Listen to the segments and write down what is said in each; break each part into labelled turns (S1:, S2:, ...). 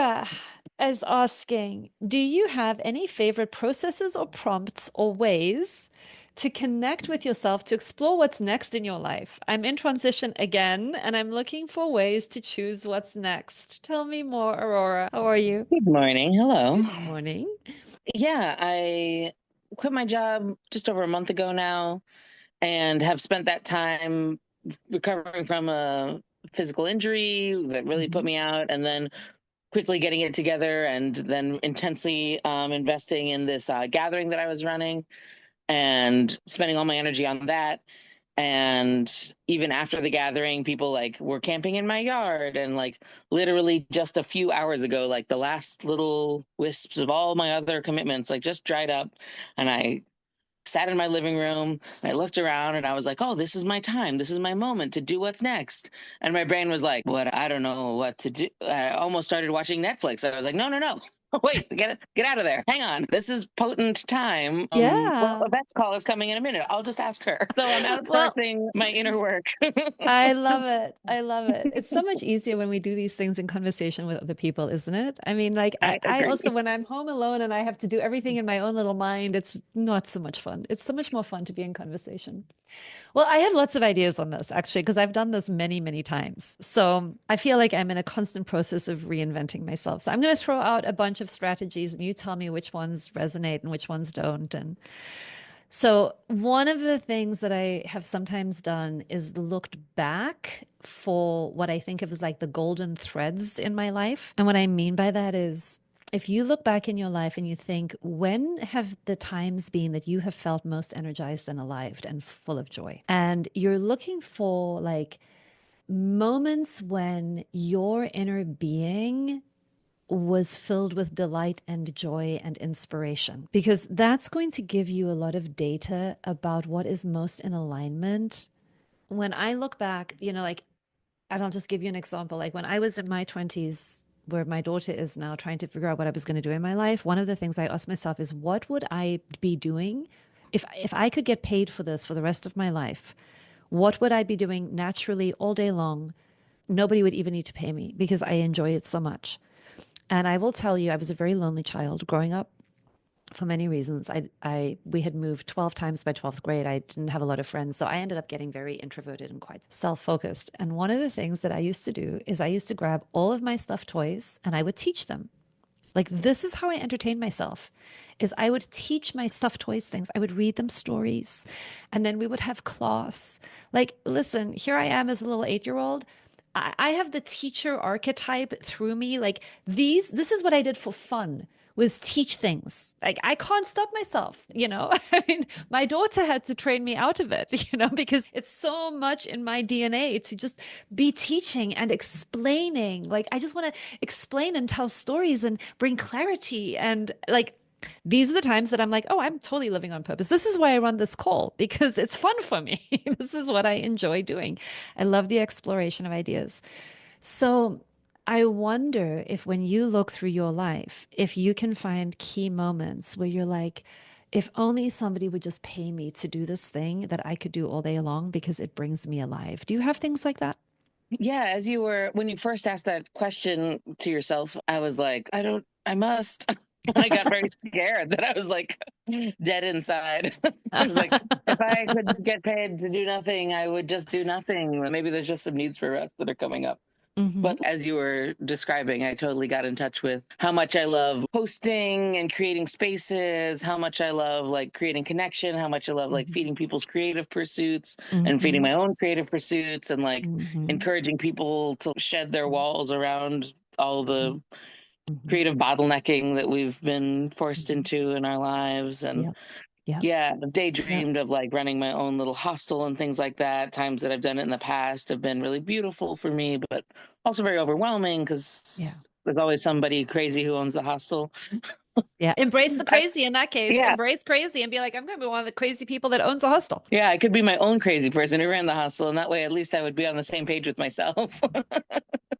S1: Laura is asking, do you have any favorite processes or prompts or ways to connect with yourself to explore what's next in your life? I'm in transition again, and I'm looking for ways to choose what's next. Tell me more, Aurora. How are you?
S2: Good morning. Hello.
S1: Good morning.
S2: Yeah, I quit my job just over a month ago now and have spent that time recovering from a physical injury that really put
S1: Mhm.
S2: me out, and then quickly getting it together, and then intensely investing in this gathering that I was running and spending all my energy on that. And even after the gathering, people like were camping in my yard, and like literally just a few hours ago, like the last little wisps of all my other commitments like just dried up. And I sat in my living room and I looked around and I was like, oh, this is my time, this is my moment to do what's next. And my brain was like, what? I don't know what to do. I almost started watching Netflix. I was like, no, no, no. Wait, get out of there. Hang on. This is potent time. Well,
S1: Yeah.
S2: Yvette's call is coming in a minute. I'll just ask her. So I'm
S1: Well,
S2: outsourcing my inner work.
S1: I love it. I love it. It's so much easier when we do these things in conversation with other people, isn't it? I mean, like
S2: I
S1: I
S2: agree.
S1: also, when I'm home alone and I have to do everything in my own little mind, it's not so much fun. It's so much more fun to be in conversation. Well, I have lots of ideas on this actually, because I've done this many, many times. So I feel like I'm in a constant process of reinventing myself. So I'm going to throw out a bunch of strategies and you tell me which ones resonate and which ones don't. And so, one of the things that I have sometimes done is looked back for what I think of as like the golden threads in my life. And what I mean by that is if you look back in your life and you think, when have the times been that you have felt most energized and alive and full of joy? And you're looking for like moments when your inner being was filled with delight and joy and inspiration, because that's going to give you a lot of data about what is most in alignment. When I look back, like, and I'll just give you an example. Like when I was in my 20s, where my daughter is now, trying to figure out what I was going to do in my life, one of the things I asked myself is, what would I be doing if I could get paid for this for the rest of my life? What would I be doing naturally all day long? Nobody would even need to pay me because I enjoy it so much. And I will tell you, I was a very lonely child growing up for many reasons. We had moved 12 times by 12th grade. I didn't have a lot of friends. So I ended up getting very introverted and quite self-focused. And one of the things that I used to do is I used to grab all of my stuffed toys and I would teach them. Like this is how I entertained myself, is I would teach my stuffed toys things. I would read them stories and then we would have class. Like, listen, here I am as a little 8-year-old. I have the teacher archetype through me. Like this is what I did for fun, was teach things. Like I can't stop myself. I mean, my daughter had to train me out of it, because it's so much in my DNA to just be teaching and explaining. Like I just want to explain and tell stories and bring clarity. And like these are the times that I'm like, oh, I'm totally living on purpose. This is why I run this call, because it's fun for me. This is what I enjoy doing. I love the exploration of ideas. So I wonder if when you look through your life, if you can find key moments where you're like, if only somebody would just pay me to do this thing that I could do all day long because it brings me alive. Do you have things like that?
S2: Yeah, when you first asked that question to yourself, I was like, I must. And I got very scared that I was like dead inside. I was like, if I could get paid to do nothing, I would just do nothing. Maybe there's just some needs for rest that are coming up.
S1: Hmm.
S2: But as you were describing, I totally got in touch with how much I love hosting and creating spaces, how much I love like creating connection, how much I love like feeding people's creative pursuits and feeding
S1: Hmm.
S2: my own creative pursuits, and like
S1: Hmm.
S2: encouraging people to shed their walls around all the
S1: Hmm.
S2: creative bottlenecking that we've been forced into in our lives. And
S1: Yep. Yep.
S2: yeah, I've
S1: Yep.
S2: daydreamed of like running my own little hostel and things like that. Times that I've done it in the past have been really beautiful for me, but also very overwhelming
S1: Yeah.
S2: because there's always somebody crazy who owns the hostel.
S1: Yeah. Embrace the crazy in that case.
S2: Yeah,
S1: Embrace crazy and be like, I'm going to be one of the crazy people that owns a hostel.
S2: yeah, I could be my own crazy person who ran the hostel, and that way at least I would be on the same page with myself.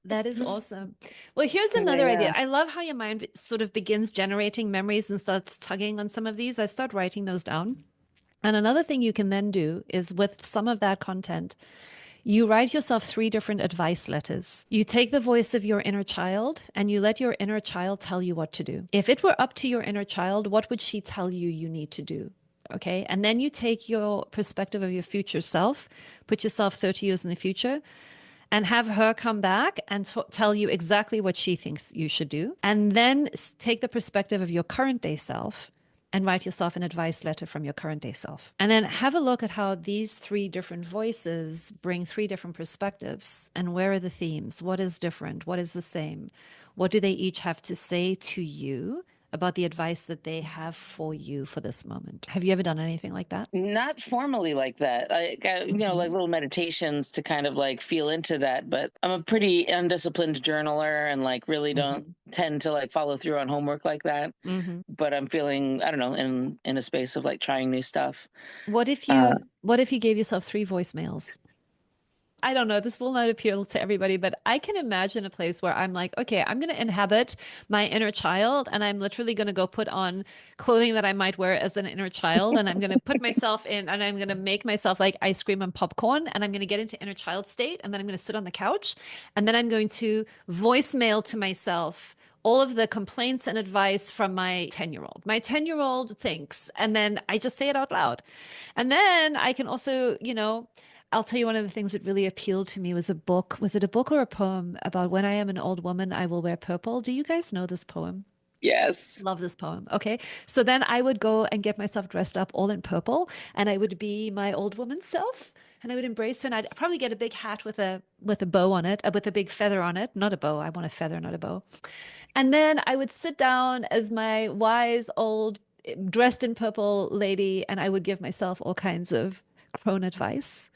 S1: That is awesome. Well, here's another idea.
S2: Yeah.
S1: I love how your mind sort of begins generating memories and starts tugging on some of these. I start writing those down. And another thing you can then do is with some of that content, You write yourself three different advice letters. You take the voice of your inner child and you let your inner child tell you what to do. If it were up to your inner child, what would she tell you you need to do? Okay. And then you take your perspective of your future self, put yourself 30 years in the future, and have her come back and tell you exactly what she thinks you should do. And then take the perspective of your current day self and write yourself an advice letter from your current day self. And then have a look at how these three different voices bring three different perspectives. And where are the themes? What is different? What is the same? What do they each have to say to you about the advice that they have for you for this moment? Have you ever done anything like that?
S2: Not formally like that. I got, like little meditations to kind of like feel into that, but I'm a pretty undisciplined journaler and like really don't tend to like follow through on homework like that. But I'm feeling, I don't know, in a space of like trying new stuff.
S1: What if
S2: Uh,
S1: you gave yourself three voicemails? I don't know, this will not appeal to everybody, but I can imagine a place where I'm like, okay, I'm going to inhabit my inner child and I'm literally going to go put on clothing that I might wear as an inner child. And I'm going to put myself in and I'm going to make myself like ice cream and popcorn. And I'm going to get into inner child state. And then I'm going to sit on the couch. And then I'm going to voicemail to myself all of the complaints and advice from my 10-year-old. My 10-year-old thinks, and then I just say it out loud. And then I can also, I'll tell you one of the things that really appealed to me was a book. Was it a book or a poem about when I am an old woman, I will wear purple? Do you guys know this poem?
S2: yes.
S1: Love this poem. Okay. So then I would go and get myself dressed up all in purple and I would be my old woman self and I would embrace her and I'd probably get a big hat with a bow on it, with a big feather on it. Not a bow. I want a feather, not a bow. And then I would sit down as my wise old dressed in purple lady and I would give myself all kinds of crone advice.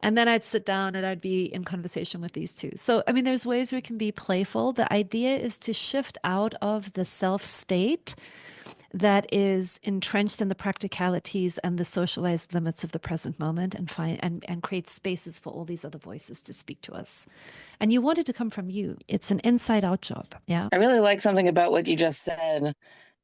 S1: And then I'd sit down and I'd be in conversation with these two. So, I mean, there's ways we can be playful. The idea is to shift out of the self state that is entrenched in the practicalities and the socialized limits of the present moment and find and create spaces for all these other voices to speak to us. And you want it to come from you. It's an inside out job. Yeah.
S2: I really like something about what you just said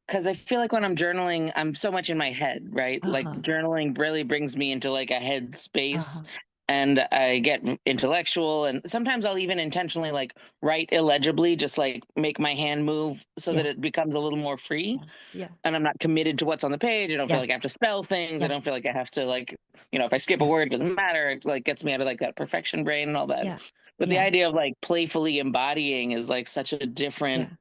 S2: because I feel like when I'm journaling, I'm so much in my head, right? Like
S1: Uh-huh.
S2: journaling really brings me into like a head space
S1: Uh-huh.
S2: and I get intellectual. And sometimes I'll even intentionally like write illegibly, just like make my hand move so that
S1: Yeah.
S2: it becomes a little more free.
S1: Yeah. Yeah.
S2: And I'm not committed to what's on the page. I don't feel
S1: Yeah.
S2: like I have to spell things. I
S1: Yeah.
S2: don't feel like I have to like, if I skip a
S1: Yeah.
S2: word, it doesn't matter. It like gets me out of like that perfection brain and all that.
S1: Yeah.
S2: But the
S1: Yeah.
S2: idea of like playfully embodying is like such a different
S1: Yeah.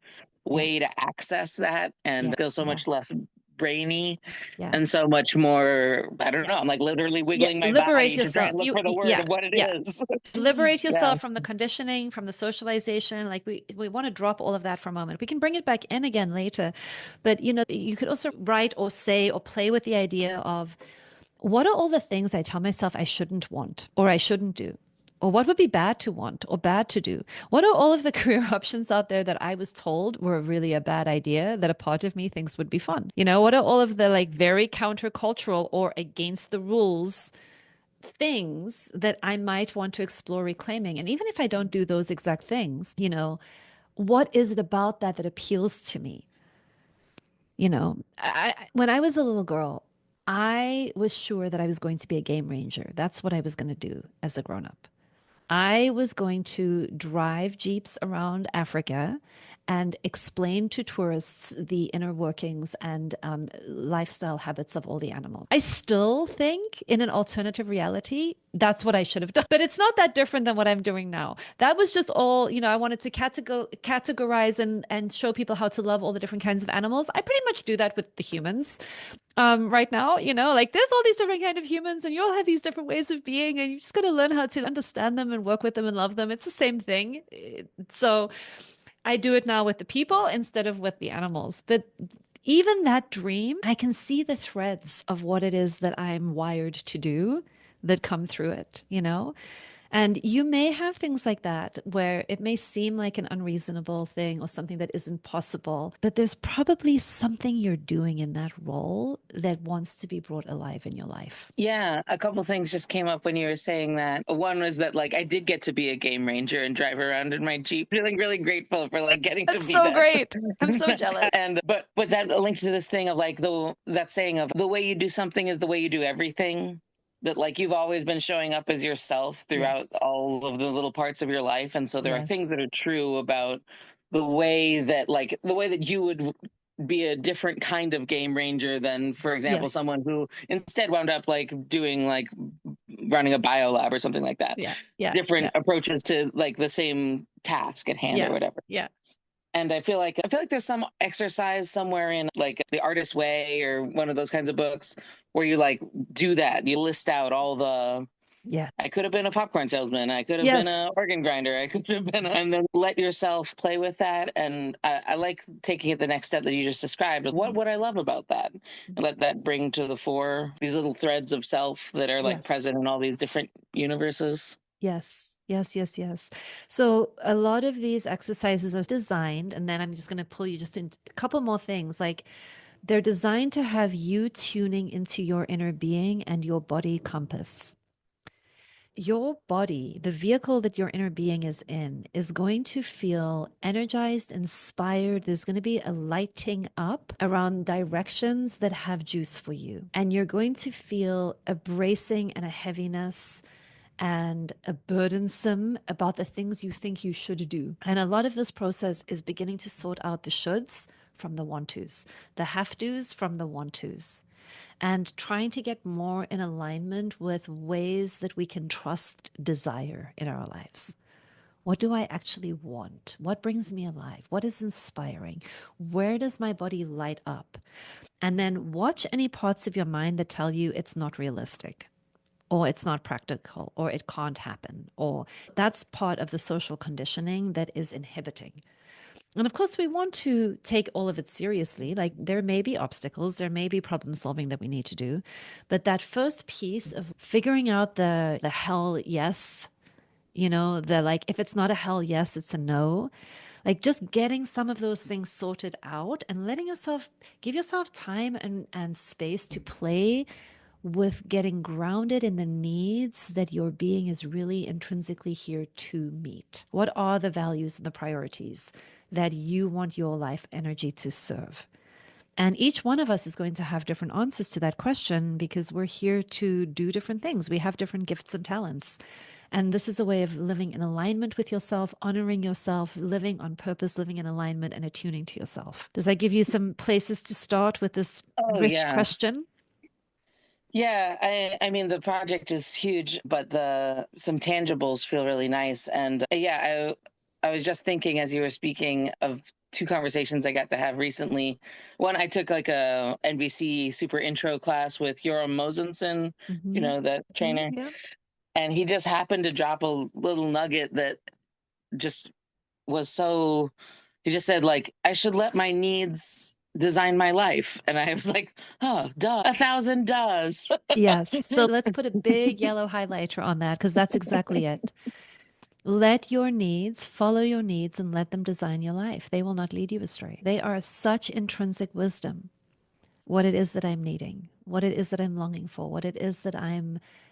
S1: Yeah.
S2: way to access that and
S1: Yeah.
S2: feel so
S1: Yeah.
S2: much less brainy
S1: Yeah.
S2: and so much more, I don't
S1: Yeah.
S2: know, I'm like literally
S1: Yeah.
S2: wiggling my
S1: Liberate
S2: body to try
S1: yourself.
S2: and look for the word
S1: Yeah.
S2: of what it
S1: Yeah.
S2: is.
S1: Liberate
S2: Yeah.
S1: yourself from the conditioning, from the socialization. Like we want to drop all of that for a moment. We can bring it back in again later. But you could also write or say or play with the idea of what are all the things I tell myself I shouldn't want or I shouldn't do? Or what would be bad to want or bad to do? What are all of the career options out there that I was told were really a bad idea that a part of me thinks would be fun? What are all of the like very countercultural or against the rules things that I might want to explore reclaiming? And even if I don't do those exact things, what is it about that appeals to me? When I was a little girl, I was sure that I was going to be a game ranger. That's what I was going to do as a grown up. I was going to drive jeeps around Africa and explain to tourists the inner workings and lifestyle habits of all the animals. I still think in an alternative reality, that's what I should have done. But it's not that different than what I'm doing now. That was just all, I wanted to categorize and show people how to love all the different kinds of animals. I pretty much do that with the humans right now, like there's all these different kind of humans and you all have these different ways of being and you just got to learn how to understand them and work with them and love them. It's the same thing. So I do it now with the people instead of with the animals. But even that dream, I can see the threads of what it is that I'm wired to do that come through it. And you may have things like that where it may seem like an unreasonable thing or something that isn't possible, but there's probably something you're doing in that role that wants to be brought alive in your life.
S2: Yeah, a couple things just came up when you were saying that. One was that like I did get to be a game ranger and drive around in my Jeep. Feeling really grateful for like getting to
S1: That's
S2: be
S1: so
S2: that.
S1: great. I'm so jealous.
S2: And but that linked to this thing of like that saying of the way you do something is the way you do everything. that like you've always been showing up as yourself throughout
S1: Yes.
S2: all of the little parts of your life. And so there are things
S1: Yes.
S2: that are true about the way that you would be a different kind of game ranger than, for example,
S1: Yes.
S2: someone who instead wound up like doing like running a bio lab or something like that.
S1: Yeah. Yeah. Yeah.
S2: Different approaches to like the same task at hand or
S1: Yeah.
S2: whatever.
S1: Yeah.
S2: And I feel like there's some exercise somewhere in like The Artist's Way or one of those kinds of books where you like do that. You list out all the
S1: Yeah.
S2: I could have been a popcorn salesman. I could have been
S1: Yes.
S2: a organ grinder. I could have been, and
S1: Yes.
S2: then let yourself play with that. And I like taking it the next step that you just described. What
S1: Mhm.
S2: would I love about that? And let that bring to the fore these little threads of self that are like
S1: Yes.
S2: present in all these different universes.
S1: Yes, yes, yes, yes. So a lot of these exercises are designed, and then I'm just going to pull you just in a couple more things. Like they're designed to have you tuning into your inner being and your body compass. Your body, the vehicle that your inner being is in, is going to feel energized, inspired. There's going to be a lighting up around directions that have juice for you. And you're going to feel a bracing and a heaviness and a burdensome about the things you think you should do. And a lot of this process is beginning to sort out the shoulds from the want tos, the have tos from the want tos, and trying to get more in alignment with ways that we can trust desire in our lives. What do I actually want? What brings me alive? What is inspiring? Where does my body light up? And then watch any parts of your mind that tell you it's not realistic, or it's not practical, or it can't happen, or that's part of the social conditioning that is inhibiting. And of course, we want to take all of it seriously. Like there may be obstacles, there may be problem solving that we need to do. But that first piece of figuring out the hell yes, the like, if it's not a hell yes, it's a no. Like just getting some of those things sorted out and letting yourself give yourself time and space to play with getting grounded in the needs that your being is really intrinsically here to meet. What are the values and the priorities that you want your life energy to serve? And each one of us is going to have different answers to that question because we're here to do different things. We have different gifts and talents. And this is a way of living in alignment with yourself, honoring yourself, living on purpose, living in alignment, and attuning to yourself. Does that give you some places to start with this
S2: Oh
S1: rich
S2: yeah.
S1: question?
S2: Yeah, I mean the project is huge, but the some tangibles feel really nice. And yeah, I was just thinking as you were speaking of two conversations I got to have recently. One, I took like a NBC super intro class with Yoram Mosensen, you
S1: Mm-hmm.
S2: know, that trainer,
S1: Yeah.
S2: and he just happened to drop a little nugget that just was so he just said like I should let my needs design my life, and I was like, oh duh, 1,000 does.
S1: Yes. So let's put a big yellow highlighter on that because that's exactly it. Let your needs follow your needs and let them design your life. They will not lead you astray. They are such intrinsic wisdom. What it is that I'm needing, what it is that I'm longing for, what it is that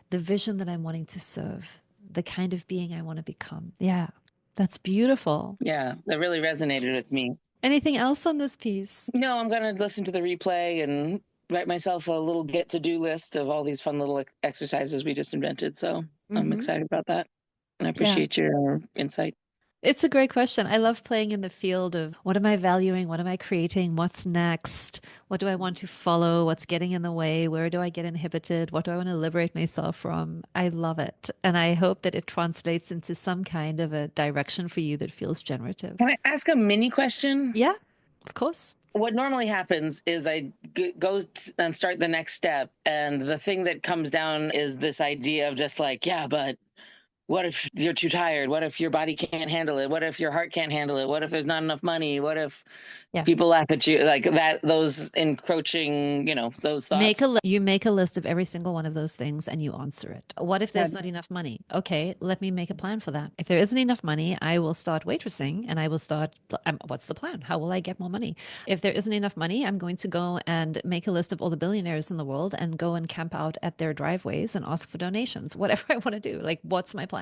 S1: the vision that I'm wanting to serve, the kind of being I want to become. Yeah, that's beautiful.
S2: Yeah, that really resonated with me.
S1: Anything else on this piece?
S2: No, I'm going to listen to the replay and write myself a little get to do list of all these fun little exercises we just invented. So I'm
S1: Mm-hmm.
S2: excited about that. And I
S1: Yeah.
S2: appreciate your insight.
S1: It's a great question. I love playing in the field of what am I valuing? What am I creating? What's next? What do I want to follow? What's getting in the way? Where do I get inhibited? What do I want to liberate myself from? I love it. And I hope that it translates into some kind of a direction for you that feels generative.
S2: Can I ask a mini question?
S1: Yeah, of course.
S2: What normally happens is go and start the next step. And the thing that comes down is this idea of just like, yeah, but what if you're too tired? What if your body can't handle it? What if your heart can't handle it? What if there's not enough money? What if
S1: Yeah.
S2: people laugh at you? Like that, those encroaching, those thoughts.
S1: You make a list of every single one of those things and you answer it. What if there's
S2: Good.
S1: not enough money? Okay, let me make a plan for that. If there isn't enough money, I will start waitressing and I will start. What's the plan? How will I get more money? If there isn't enough money, I'm going to go and make a list of all the billionaires in the world and go and camp out at their driveways and ask for donations. Whatever I want to do. Like, what's my plan?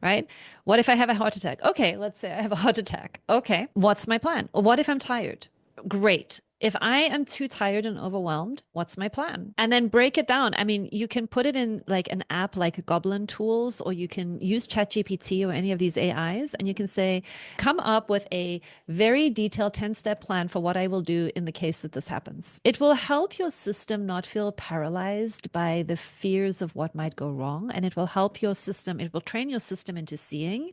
S1: Right? What if I have a heart attack? Okay, let's say I have a heart attack. Okay, what's my plan? What if I'm tired? Great. If I am too tired and overwhelmed, what's my plan? And then break it down. I mean, you can put it in like an app like Goblin Tools, or you can use ChatGPT or any of these AIs, and you can say, come up with a very detailed 10-step plan for what I will do in the case that this happens. It will help your system not feel paralyzed by the fears of what might go wrong. And it will help your system, it will train your system into seeing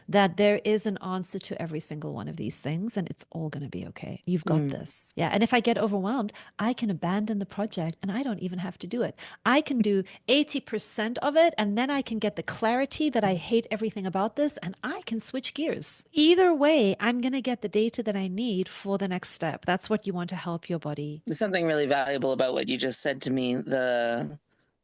S1: that there is an answer to every single one of these things, and it's all going to be okay. You've got
S2: Mm.
S1: this. Yeah. And if I get overwhelmed, I can abandon the project and I don't even have to do it. I can do 80% of it, and then I can get the clarity that I hate everything about this, and I can switch gears. Either way, I'm going to get the data that I need for the next step. That's what you want to help your body.
S2: There's something really valuable about what you just said to me, the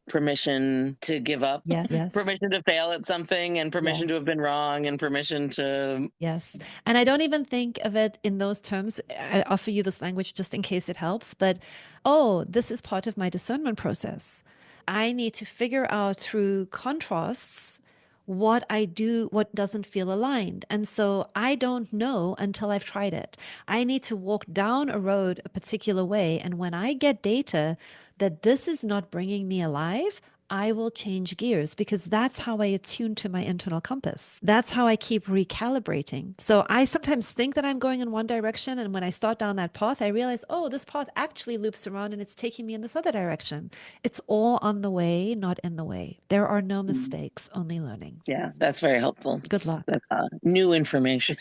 S2: permission to give up,
S1: Yeah. Yes.
S2: permission to fail at something, and permission to have
S1: Yes.
S2: been wrong, and permission to.
S1: Yes. And I don't even think of it in those terms. I offer you this language just in case it helps. But, oh, this is part of my discernment process. I need to figure out through contrasts what I do, what doesn't feel aligned. And so I don't know until I've tried it. I need to walk down a road a particular way. And when I get data that this is not bringing me alive, I will change gears because that's how I attune to my internal compass. That's how I keep recalibrating. So I sometimes think that I'm going in one direction. And when I start down that path, I realize, oh, this path actually loops around and it's taking me in this other direction. It's all on the way, not in the way. There are no mistakes, only learning.
S2: Yeah, that's very helpful.
S1: Good luck.
S2: That's new information.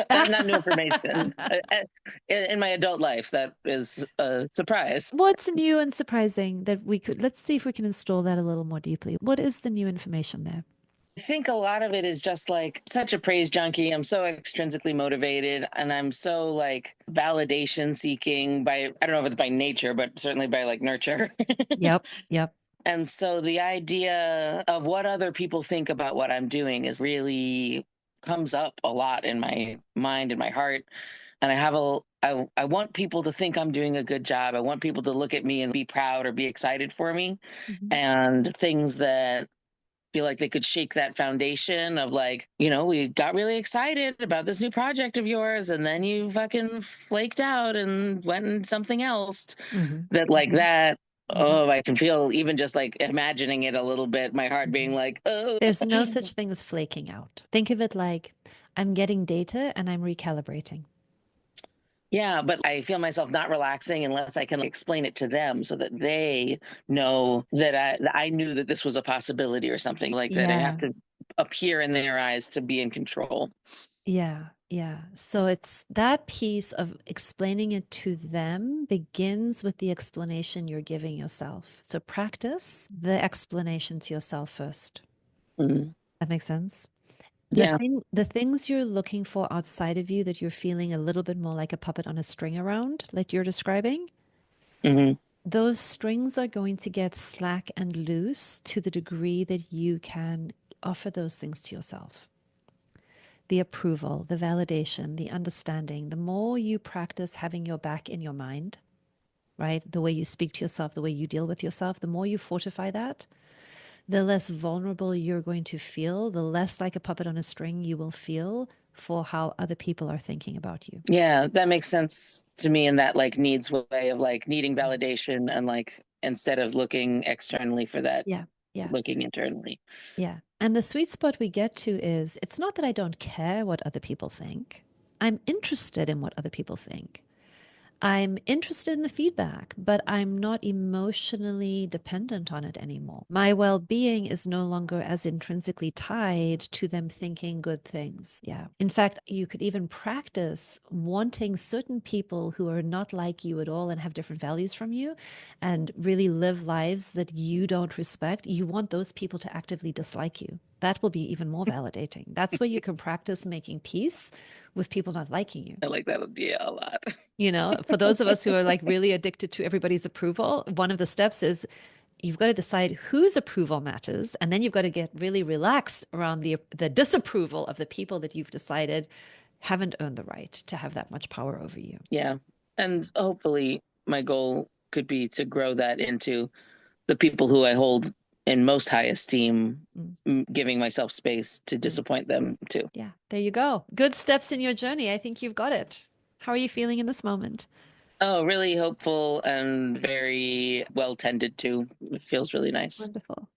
S2: Not new information. In my adult life, that is a surprise.
S1: What's new and surprising that we could, let's see if we can install that a little more deeply. What is the new information there?
S2: I think a lot of it is just like such a praise junkie. I'm so extrinsically motivated, and I'm so like validation seeking by, I don't know if it's by nature, but certainly by like nurture.
S1: Yep. Yep.
S2: And so the idea of what other people think about what I'm doing is really comes up a lot in my mind and my heart. And I want people to think I'm doing a good job. I want people to look at me and be proud or be excited for me.
S1: Mhm.
S2: And things that feel like they could shake that foundation of like, we got really excited about this new project of yours, and then you fucking flaked out and went and something else.
S1: Mhm.
S2: That like
S1: Mhm.
S2: that.
S1: Mhm.
S2: Oh, I can feel even just like imagining it a little bit, my heart being
S1: Mhm.
S2: like, oh.
S1: There's no such thing as flaking out. Think of it like I'm getting data and I'm recalibrating.
S2: Yeah, but I feel myself not relaxing unless I can explain it to them so that they know that I knew that this was a possibility or something like that. I have
S1: Yeah.
S2: to appear in their eyes to be in control.
S1: Yeah. Yeah. So it's that piece of explaining it to them begins with the explanation you're giving yourself. So practice the explanation to yourself first.
S2: Mhm.
S1: That makes sense?
S2: Yeah.
S1: The things you're looking for outside of you that you're feeling a little bit more like a puppet on a string around, like you're describing,
S2: Hmm.
S1: those strings are going to get slack and loose to the degree that you can offer those things to yourself. The approval, the validation, the understanding, the more you practice having your back in your mind, right? The way you speak to yourself, the way you deal with yourself, the more you fortify that, the less vulnerable you're going to feel, the less like a puppet on a string you will feel for how other people are thinking about you.
S2: Yeah, that makes sense to me in that like needs way of like needing validation and like instead of looking externally for that,
S1: Yeah. Yeah.
S2: looking internally.
S1: Yeah. And the sweet spot we get to is it's not that I don't care what other people think. I'm interested in what other people think. I'm interested in the feedback, but I'm not emotionally dependent on it anymore. My well being is no longer as intrinsically tied to them thinking good things. Yeah. In fact, you could even practice wanting certain people who are not like you at all and have different values from you and really live lives that you don't respect. You want those people to actively dislike you. That will be even more validating. That's where you can practice making peace with people not liking you.
S2: I like that idea a lot.
S1: For those of us who are like really addicted to everybody's approval, one of the steps is you've got to decide whose approval matters, and then you've got to get really relaxed around the disapproval of the people that you've decided haven't earned the right to have that much power over you.
S2: Yeah. And hopefully my goal could be to grow that into the people who I hold in most high esteem,
S1: Mm,
S2: giving myself space to
S1: mm.
S2: disappoint them too.
S1: Yeah, there you go. Good steps in your journey. I think you've got it. How are you feeling in this moment?
S2: Oh, really hopeful and very well tended to. It feels really nice.
S1: Wonderful.